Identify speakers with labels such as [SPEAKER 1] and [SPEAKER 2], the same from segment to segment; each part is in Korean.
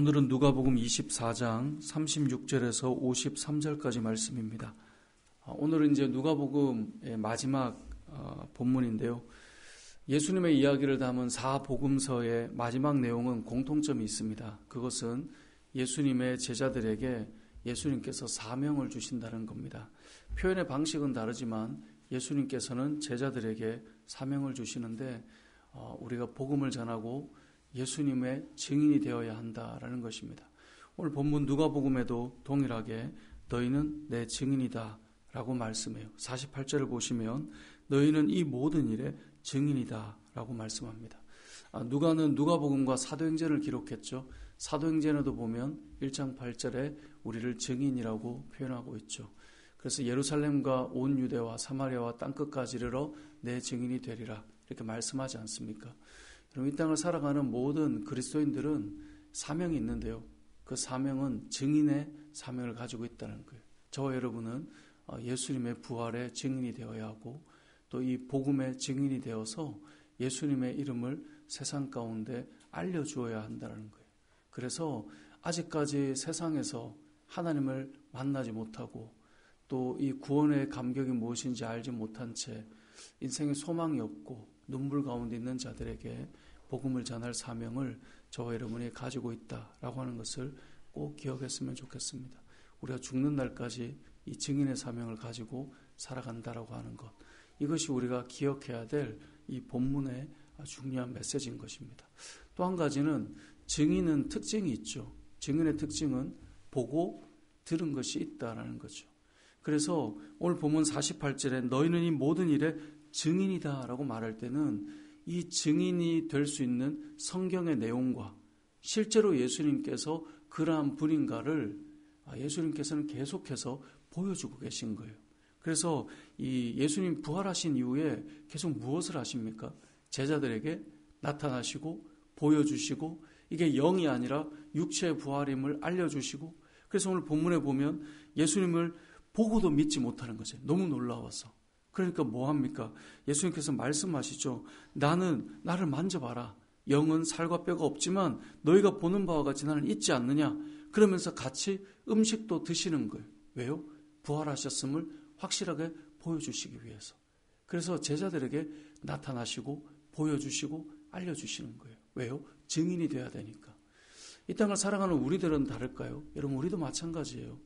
[SPEAKER 1] 오늘은 누가복음 24장 36절에서 53절까지 말씀입니다. 오늘은 이제 누가복음의 마지막 본문인데요. 예수님의 이야기를 담은 사복음서의 마지막 내용은 공통점이 있습니다. 그것은 예수님의 제자들에게 예수님께서 사명을 주신다는 겁니다. 표현의 방식은 다르지만 예수님께서는 제자들에게 사명을 주시는데 우리가 복음을 전하고 예수님의 증인이 되어야 한다라는 것입니다. 오늘 본문 누가복음에도 동일하게 너희는 내 증인이다 라고 말씀해요. 48절을 보시면 너희는 이 모든 일의 증인이다 라고 말씀합니다. 누가는 누가복음과 사도행전을 기록했죠. 사도행전에도 보면 1장 8절에 우리를 증인이라고 표현하고 있죠. 그래서 예루살렘과 온 유대와 사마리아와 땅끝까지 이르러 내 증인이 되리라 이렇게 말씀하지 않습니까? 그럼 이 땅을 살아가는 모든 그리스도인들은 사명이 있는데요. 그 사명은 증인의 사명을 가지고 있다는 거예요. 저와 여러분은 예수님의 부활의 증인이 되어야 하고 또 이 복음의 증인이 되어서 예수님의 이름을 세상 가운데 알려주어야 한다는 거예요. 그래서 아직까지 세상에서 하나님을 만나지 못하고 또 이 구원의 감격이 무엇인지 알지 못한 채 인생에 소망이 없고 눈물 가운데 있는 자들에게 복음을 전할 사명을 저와 여러분이 가지고 있다라고 하는 것을 꼭 기억했으면 좋겠습니다. 우리가 죽는 날까지 이 증인의 사명을 가지고 살아간다라고 하는 것, 이것이 우리가 기억해야 될 이 본문의 중요한 메시지인 것입니다. 또 한 가지는 증인은 특징이 있죠. 증인의 특징은 보고 들은 것이 있다라는 거죠. 그래서 오늘 본문 48절에 너희는 이 모든 일의 증인이다 라고 말할 때는 이 증인이 될 수 있는 성경의 내용과 실제로 예수님께서 그러한 분인가를 예수님께서는 계속해서 보여주고 계신 거예요. 그래서 이 예수님 부활하신 이후에 계속 무엇을 하십니까? 제자들에게 나타나시고 보여주시고 이게 영이 아니라 육체의 부활임을 알려주시고 그래서 오늘 본문에 보면 예수님을 보고도 믿지 못하는 거죠. 너무 놀라워서. 그러니까 뭐 합니까? 예수님께서 말씀하시죠. 나를 만져봐라. 영은 살과 뼈가 없지만 너희가 보는 바와 같이 나는 있지 않느냐. 그러면서 같이 음식도 드시는 거예요. 왜요? 부활하셨음을 확실하게 보여주시기 위해서. 그래서 제자들에게 나타나시고 보여주시고 알려주시는 거예요. 왜요? 증인이 돼야 되니까. 이 땅을 살아가는 우리들은 다를까요? 여러분 우리도 마찬가지예요.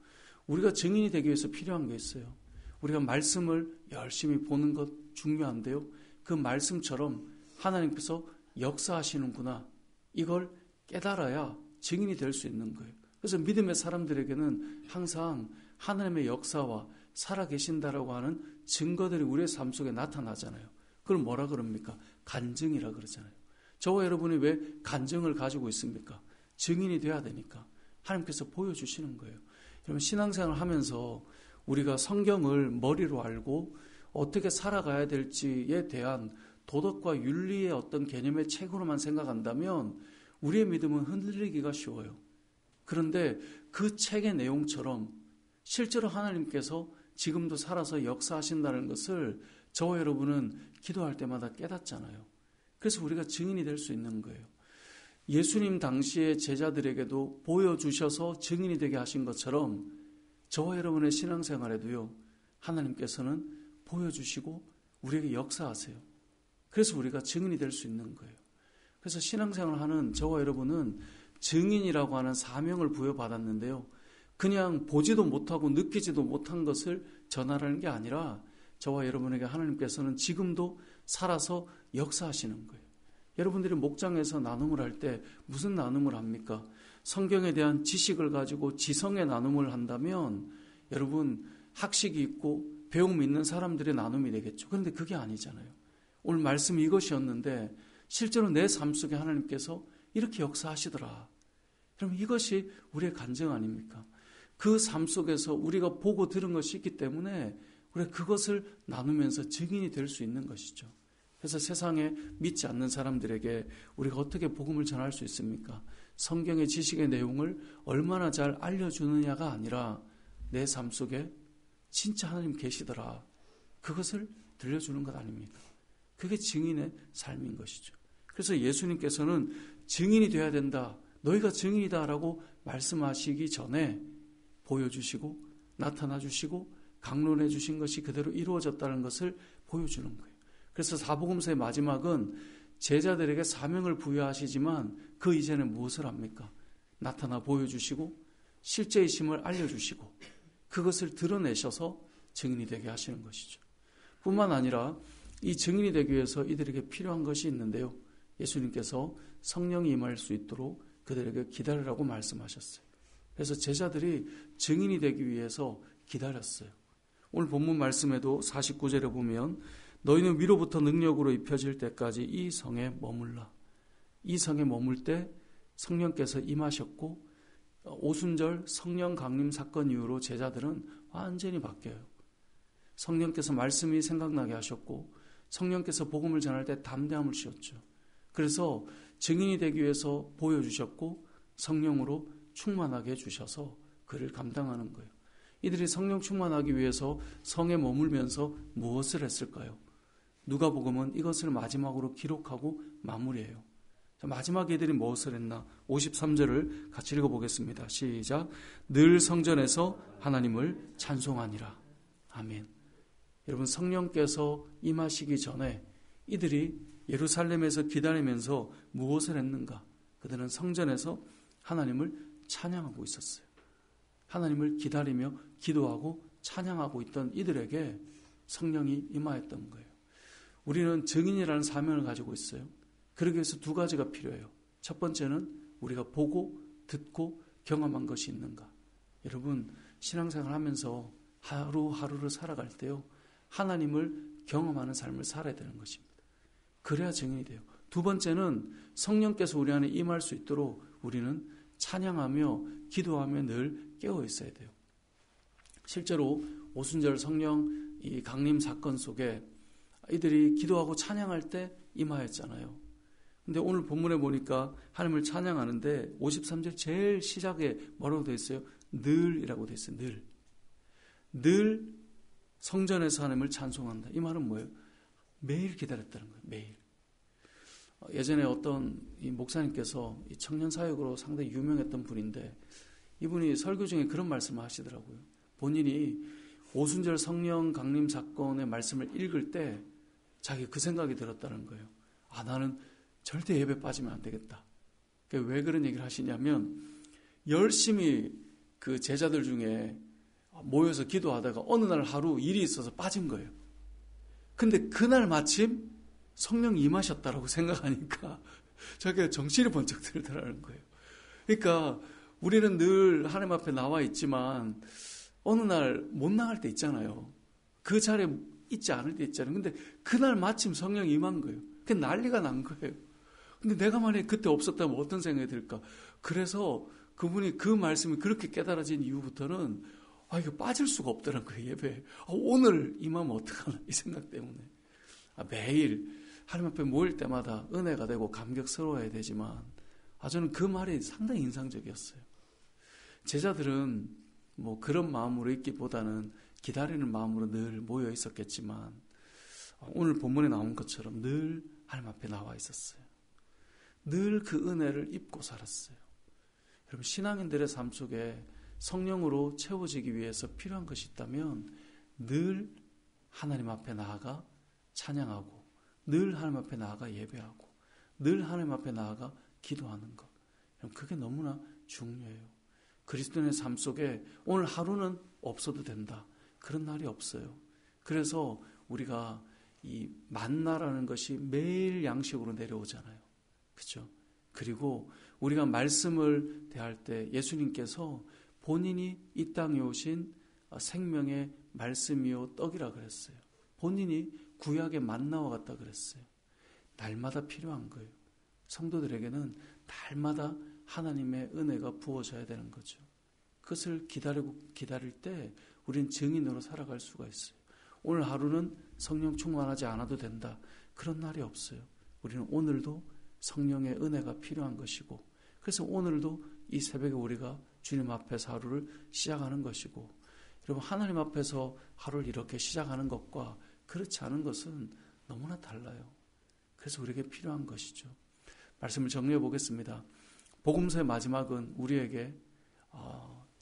[SPEAKER 1] 우리가 증인이 되기 위해서 필요한 게 있어요. 우리가 말씀을 열심히 보는 것 중요한데요. 그 말씀처럼 하나님께서 역사하시는구나. 이걸 깨달아야 증인이 될 수 있는 거예요. 그래서 믿음의 사람들에게는 항상 하나님의 역사와 살아계신다라고 하는 증거들이 우리의 삶 속에 나타나잖아요. 그걸 뭐라 그럽니까? 간증이라 그러잖아요. 저와 여러분이 왜 간증을 가지고 있습니까? 증인이 돼야 되니까. 하나님께서 보여주시는 거예요. 여러분 신앙생활을 하면서 우리가 성경을 머리로 알고 어떻게 살아가야 될지에 대한 도덕과 윤리의 어떤 개념의 책으로만 생각한다면 우리의 믿음은 흔들리기가 쉬워요. 그런데 그 책의 내용처럼 실제로 하나님께서 지금도 살아서 역사하신다는 것을 저와 여러분은 기도할 때마다 깨닫잖아요. 그래서 우리가 증인이 될 수 있는 거예요. 예수님 당시의 제자들에게도 보여주셔서 증인이 되게 하신 것처럼 저와 여러분의 신앙생활에도요. 하나님께서는 보여주시고 우리에게 역사하세요. 그래서 우리가 증인이 될 수 있는 거예요. 그래서 신앙생활을 하는 저와 여러분은 증인이라고 하는 사명을 부여받았는데요. 그냥 보지도 못하고 느끼지도 못한 것을 전하라는 게 아니라 저와 여러분에게 하나님께서는 지금도 살아서 역사하시는 거예요. 여러분들이 목장에서 나눔을 할 때 무슨 나눔을 합니까? 성경에 대한 지식을 가지고 지성의 나눔을 한다면 여러분 학식이 있고 배움이 있는 사람들의 나눔이 되겠죠. 그런데 그게 아니잖아요. 오늘 말씀이 이것이었는데 실제로 내 삶 속에 하나님께서 이렇게 역사하시더라. 그럼 이것이 우리의 간증 아닙니까? 그 삶 속에서 우리가 보고 들은 것이 있기 때문에 우리가 그것을 나누면서 증인이 될 수 있는 것이죠. 그래서 세상에 믿지 않는 사람들에게 우리가 어떻게 복음을 전할 수 있습니까? 성경의 지식의 내용을 얼마나 잘 알려주느냐가 아니라 내 삶 속에 진짜 하나님 계시더라. 그것을 들려주는 것 아닙니까? 그게 증인의 삶인 것이죠. 그래서 예수님께서는 증인이 되어야 된다. 너희가 증인이다라고 말씀하시기 전에 보여주시고 나타나 주시고 강론해 주신 것이 그대로 이루어졌다는 것을 보여주는 거예요. 그래서 사복음서의 마지막은 제자들에게 사명을 부여하시지만 그 이전에 무엇을 합니까? 나타나 보여주시고 실제이심을 알려주시고 그것을 드러내셔서 증인이 되게 하시는 것이죠. 뿐만 아니라 이 증인이 되기 위해서 이들에게 필요한 것이 있는데요. 예수님께서 성령이 임할 수 있도록 그들에게 기다리라고 말씀하셨어요. 그래서 제자들이 증인이 되기 위해서 기다렸어요. 오늘 본문 말씀에도 49절에 보면 너희는 위로부터 능력으로 입혀질 때까지 이 성에 머물라. 이 성에 머물 때 성령께서 임하셨고 오순절 성령 강림 사건 이후로 제자들은 완전히 바뀌어요. 성령께서 말씀이 생각나게 하셨고 성령께서 복음을 전할 때 담대함을 주셨죠. 그래서 증인이 되기 위해서 보여주셨고 성령으로 충만하게 해주셔서 그를 감당하는 거예요. 이들이 성령 충만하기 위해서 성에 머물면서 무엇을 했을까요? 누가복음은 이것을 마지막으로 기록하고 마무리해요. 마지막에 이들이 무엇을 했나? 53절을 같이 읽어보겠습니다. 시작. 늘 성전에서 하나님을 찬송하니라. 아멘. 여러분, 성령께서 임하시기 전에 이들이 예루살렘에서 기다리면서 무엇을 했는가? 그들은 성전에서 하나님을 찬양하고 있었어요. 하나님을 기다리며 기도하고 찬양하고 있던 이들에게 성령이 임하였던 거예요. 우리는 증인이라는 사명을 가지고 있어요. 그러기 위해서 두 가지가 필요해요. 첫 번째는 우리가 보고 듣고 경험한 것이 있는가. 여러분, 신앙생활 하면서 하루하루를 살아갈 때요, 하나님을 경험하는 삶을 살아야 되는 것입니다. 그래야 증인이 돼요. 두 번째는 성령께서 우리 안에 임할 수 있도록 우리는 찬양하며 기도하며 늘 깨어 있어야 돼요. 실제로 오순절 성령 이 강림 사건 속에 이들이 기도하고 찬양할 때 임하였잖아요. 근데 오늘 본문에 보니까 하나님을 찬양하는데 53절 제일 시작에 뭐라고 되어 있어요? 늘이라고 되어 있어요. 늘 성전에서 하나님을 찬송한다. 이 말은 뭐예요? 매일 기다렸다는 거예요. 매일. 예전에 어떤 이 목사님께서 이 청년 사역으로 상당히 유명했던 분인데 이분이 설교 중에 그런 말씀을 하시더라고요. 본인이 오순절 성령 강림 사건의 말씀을 읽을 때 자기 그 생각이 들었다는 거예요. 아, 나는 절대 예배 빠지면 안 되겠다. 왜 그런 얘기를 하시냐면 열심히 그 제자들 중에 모여서 기도하다가 어느 날 하루 일이 있어서 빠진 거예요. 근데 그날 마침 성령이 임하셨다라고 생각하니까 자기가 정신이 번쩍 들더라는 거예요. 그러니까 우리는 늘 하나님 앞에 나와 있지만 어느 날 못 나갈 때 있잖아요. 그 자리에 있지 않을 때 있잖아요. 근데 그날 마침 성령이 임한 거예요. 그 난리가 난 거예요. 근데 내가 만약에 그때 없었다면 어떤 생각이 들까? 그래서 그분이 그 말씀이 그렇게 깨달아진 이후부터는 이거 빠질 수가 없더라는 거예요. 예배. 오늘 임하면 어떡하나 이 생각 때문에. 매일 하나님 앞에 모일 때마다 은혜가 되고 감격스러워야 되지만 저는 그 말이 상당히 인상적이었어요. 제자들은 뭐 그런 마음으로 있기보다는 기다리는 마음으로 늘 모여 있었겠지만 오늘 본문에 나온 것처럼 늘 하나님 앞에 나와 있었어요. 늘 그 은혜를 입고 살았어요. 여러분, 신앙인들의 삶 속에 성령으로 채워지기 위해서 필요한 것이 있다면 늘 하나님 앞에 나아가 찬양하고 늘 하나님 앞에 나아가 예배하고 늘 하나님 앞에 나아가 기도하는 것. 그게 너무나 중요해요. 그리스도인의 삶 속에 오늘 하루는 없어도 된다. 그런 날이 없어요. 그래서 우리가 이 만나라는 것이 매일 양식으로 내려오잖아요. 그렇죠? 그리고 우리가 말씀을 대할 때 예수님께서 본인이 이 땅에 오신 생명의 말씀이요 떡이라 그랬어요. 본인이 구약의 만나와 같다 그랬어요. 날마다 필요한 거예요. 성도들에게는 날마다 하나님의 은혜가 부어져야 되는 거죠. 그것을 기다릴 때 우리는 증인으로 살아갈 수가 있어요. 오늘 하루는 성령 충만하지 않아도 된다. 그런 날이 없어요. 우리는 오늘도 성령의 은혜가 필요한 것이고 그래서 오늘도 이 새벽에 우리가 주님 앞에서 하루를 시작하는 것이고 여러분 하나님 앞에서 하루를 이렇게 시작하는 것과 그렇지 않은 것은 너무나 달라요. 그래서 우리에게 필요한 것이죠. 말씀을 정리해 보겠습니다. 복음서의 마지막은 우리에게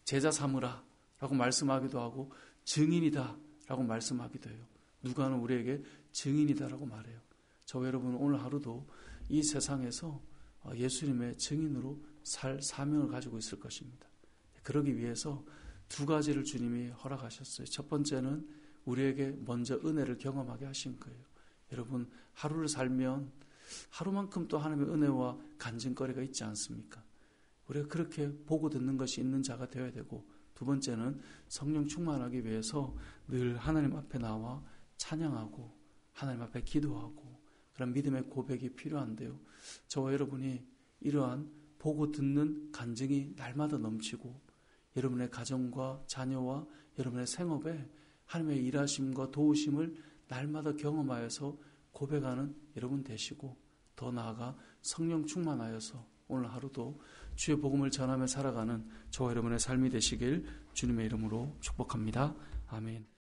[SPEAKER 1] 제자 삼으라 라고 말씀하기도 하고 증인이다 라고 말씀하기도 해요. 누가는 우리에게 증인이다 라고 말해요. 저와 여러분 오늘 하루도 이 세상에서 예수님의 증인으로 살 사명을 가지고 있을 것입니다. 그러기 위해서 두 가지를 주님이 허락하셨어요. 첫 번째는 우리에게 먼저 은혜를 경험하게 하신 거예요. 여러분 하루를 살면 하루만큼 또 하나님의 은혜와 간증거리가 있지 않습니까? 우리가 그렇게 보고 듣는 것이 있는 자가 되어야 되고, 두 번째는 성령 충만하기 위해서 늘 하나님 앞에 나와 찬양하고 하나님 앞에 기도하고 그런 믿음의 고백이 필요한데요. 저와 여러분이 이러한 보고 듣는 간증이 날마다 넘치고 여러분의 가정과 자녀와 여러분의 생업에 하나님의 일하심과 도우심을 날마다 경험하여서 고백하는 여러분 되시고, 더 나아가 성령 충만하여서 오늘 하루도 주의 복음을 전하며 살아가는 저와 여러분의 삶이 되시길 주님의 이름으로 축복합니다. 아멘.